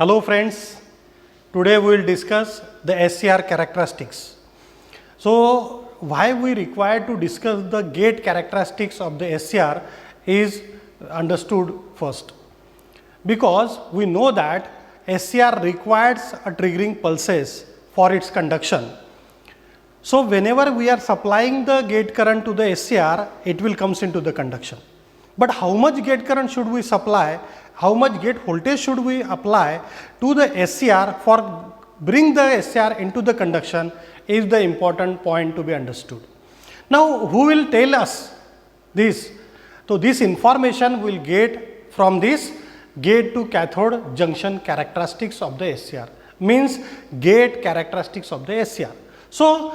Hello friends, today we will discuss the SCR characteristics. So why we require to discuss the gate characteristics of the SCR is understood first. Because we know that SCR requires a triggering pulses for its conduction. So whenever we are supplying the gate current to the SCR, it will comes into the conduction. But how much gate current should we supply? How much gate voltage should we apply to the SCR for bring the SCR into the conduction is the important point to be understood. Now, who will tell us this? So, this information will get from this gate to cathode junction characteristics of the SCR, means gate characteristics of the SCR. So,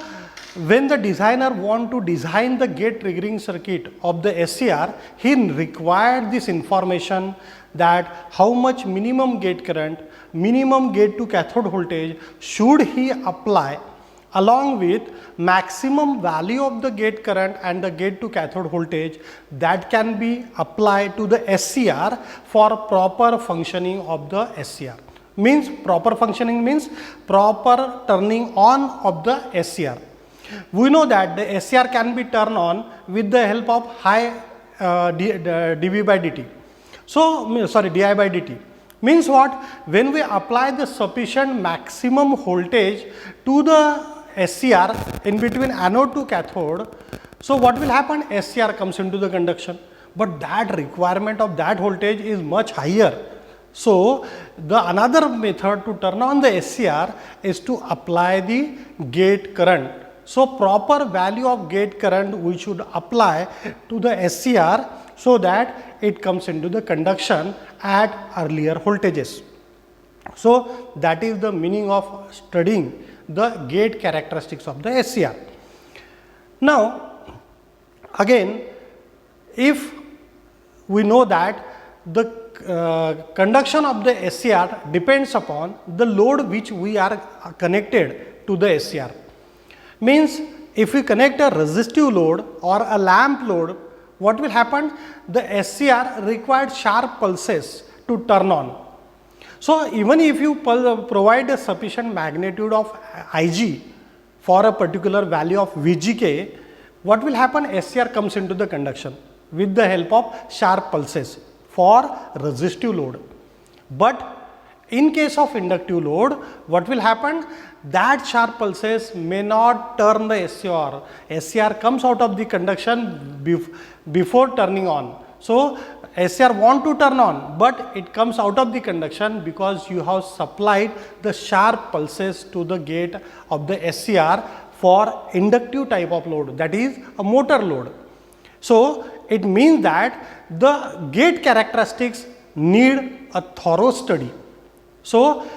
when the designer want to design the gate triggering circuit of the SCR, he required this information that how much minimum gate current, minimum gate to cathode voltage should he apply along with maximum value of the gate current and the gate to cathode voltage that can be applied to the SCR for proper functioning of the SCR. Means proper functioning means proper turning on of the SCR. We know that the SCR can be turned on with the help of high dV by dt. So, sorry, di by dt means what? When we apply the sufficient maximum voltage to the SCR in between anode to cathode, so what will happen? SCR comes into the conduction, but that requirement of that voltage is much higher. So, the another method to turn on the SCR is to apply the gate current. So, proper value of gate current we should apply to the SCR so that it comes into the conduction at earlier voltages. So, that is the meaning of studying the gate characteristics of the SCR. Now, again, if we know that the conduction of the SCR depends upon the load which we are connected to the SCR. Means if we connect a resistive load or a lamp load, what will happen? The SCR required sharp pulses to turn on. So, even if you provide a sufficient magnitude of Ig for a particular value of VGK, what will happen? SCR comes into the conduction with the help of sharp pulses for resistive load. But in case of inductive load, what will happen? That sharp pulses may not turn the SCR. SCR comes out of the conduction before turning on. So, SCR want to turn on, but it comes out of the conduction because you have supplied the sharp pulses to the gate of the SCR for inductive type of load, that is a motor load. So, it means that the gate characteristics need a thorough study. So,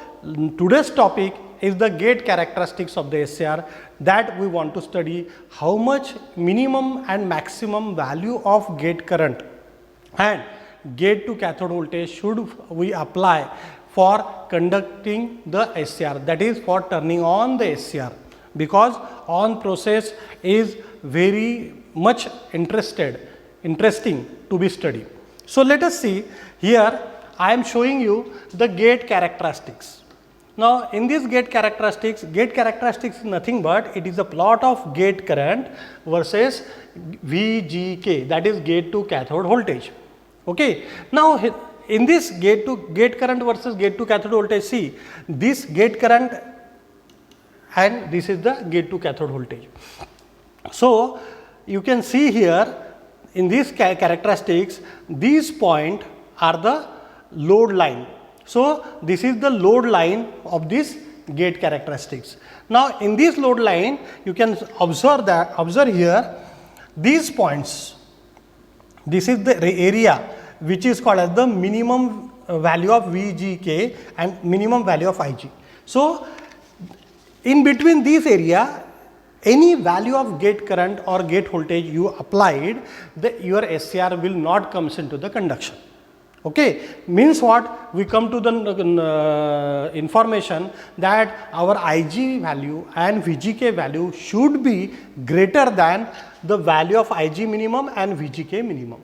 today's topic is the gate characteristics of the SCR, that we want to study how much minimum and maximum value of gate current and gate to cathode voltage should we apply for conducting the SCR, that is for turning on the SCR, because on process is very much interesting to be studied. So, let us see here. I am showing you the gate characteristics. Now, in this gate characteristics is nothing but it is a plot of gate current versus VGK, that is gate to cathode voltage. Okay. Now, in this gate current versus gate to cathode voltage, see this gate current and this is the gate to cathode voltage. So, you can see here in these characteristics, these points are the load line. So, this is the load line of this gate characteristics. Now, in this load line, you can observe here these points. This is the area which is called as the minimum value of VGK and minimum value of Ig. So, in between this area, any value of gate current or gate voltage you applied, your SCR will not comes into the conduction. Okay, means what? We come to the information that our Ig value and VGK value should be greater than the value of Ig minimum and VGK minimum.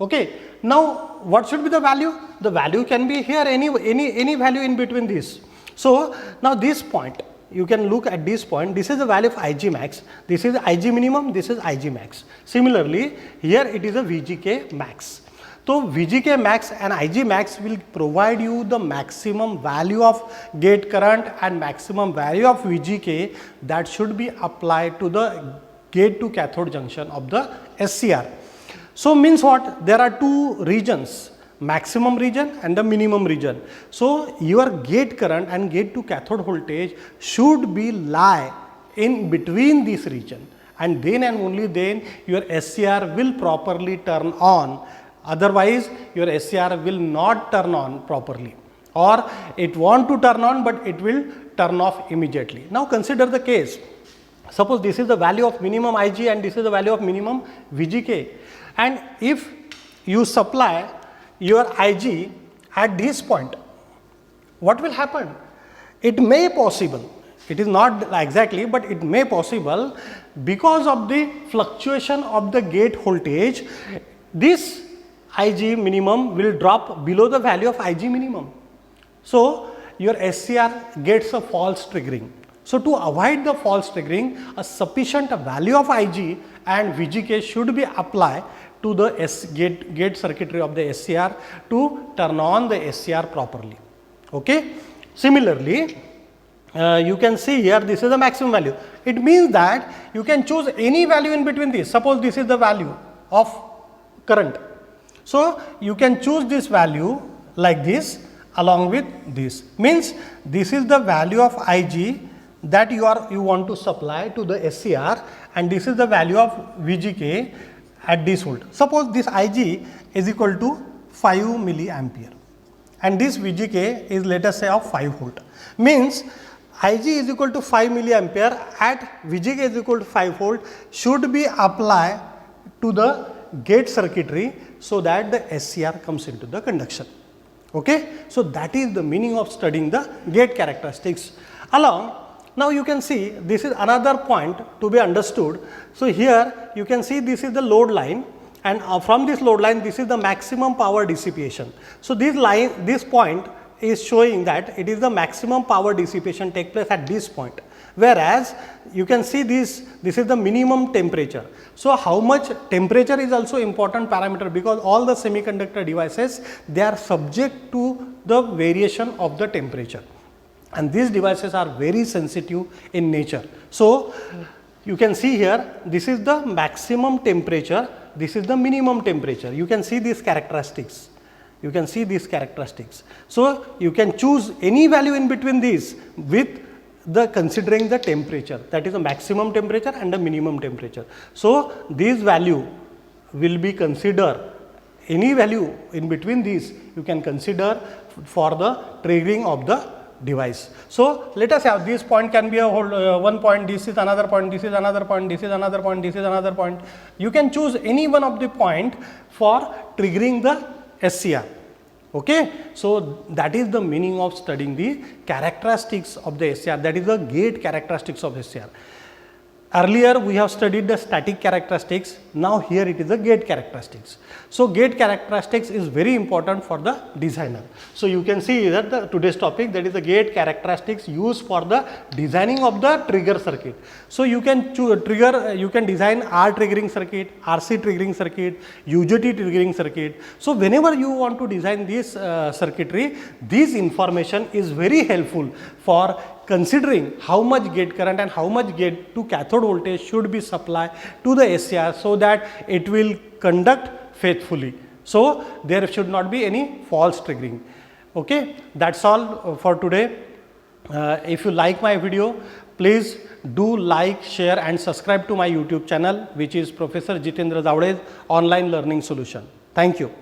Okay. Now, what should be the value? The value can be here any value in between this. So, now this point, you can look at this point, this is the value of Ig max, this is Ig minimum, this is Ig max. Similarly, here it is a Vgk max. So, Vgk max and Ig max will provide you the maximum value of gate current and maximum value of Vgk that should be applied to the gate to cathode junction of the SCR. So, means what? There are two regions, maximum region and the minimum region. So, your gate current and gate to cathode voltage should be lie in between this region, and only then your SCR will properly turn on. Otherwise, your SCR will not turn on properly, or it want to turn on but it will turn off immediately. Now, consider the case. Suppose this is the value of minimum Ig and this is the value of minimum Vgk, and if you supply your Ig at this point, what will happen? It may possible, it is not exactly, but it may possible because of the fluctuation of the gate voltage, this Ig minimum will drop below the value of Ig minimum. So, your SCR gets a false triggering. So, to avoid the false triggering, a sufficient value of Ig and Vgk should be applied to the gate circuitry of the SCR to turn on the SCR properly. Okay. Similarly, you can see here this is the maximum value. It means that you can choose any value in between this. Suppose this is the value of current. So, you can choose this value like this along with this, means this is the value of Ig that you want to supply to the SCR, and this is the value of Vgk at this volt. Suppose this Ig is equal to 5 milliampere and this Vgk is, let us say, of 5 volt, means Ig is equal to 5 milliampere at Vgk is equal to 5 volt should be applied to the gate circuitry so that the SCR comes into the conduction. Okay? So, that is the meaning of studying the gate characteristics. Along, now you can see this is another point to be understood. So, here you can see this is the load line, and from this load line this is the maximum power dissipation. So, this point is showing that it is the maximum power dissipation take place at this point, whereas you can see this is the minimum temperature. So, how much temperature is also important parameter, because all the semiconductor devices, they are subject to the variation of the temperature, and these devices are very sensitive in nature. So, you can see here this is the maximum temperature, this is the minimum temperature. You can see these characteristics. You can see these characteristics. So, you can choose any value in between these with the considering the temperature, that is the maximum temperature and the minimum temperature. So, this value will be considered, any value in between these you can consider for the triggering of the device. So, let us have this point can be a whole one point, this is another point, this is another point, this is another point, this is another point. You can choose any one of the point for triggering the SCR. Okay. So, that is the meaning of studying the characteristics of the SCR, that is the gate characteristics of SCR. Earlier we have studied the static characteristics, now here it is the gate characteristics. So, gate characteristics is very important for the designer. So, you can see that the today's topic, that is the gate characteristics used for the designing of the trigger circuit. So, you can you can design R triggering circuit, RC triggering circuit, UJT triggering circuit. So, whenever you want to design this circuitry, this information is very helpful for considering how much gate current and how much gate to cathode voltage should be supplied to the SCR so that it will conduct faithfully. So, there should not be any false triggering. Okay, that is all for today. If you like my video, please do like, share and subscribe to my YouTube channel, which is Professor Jitendra Zavde's Online Learning Solution. Thank you.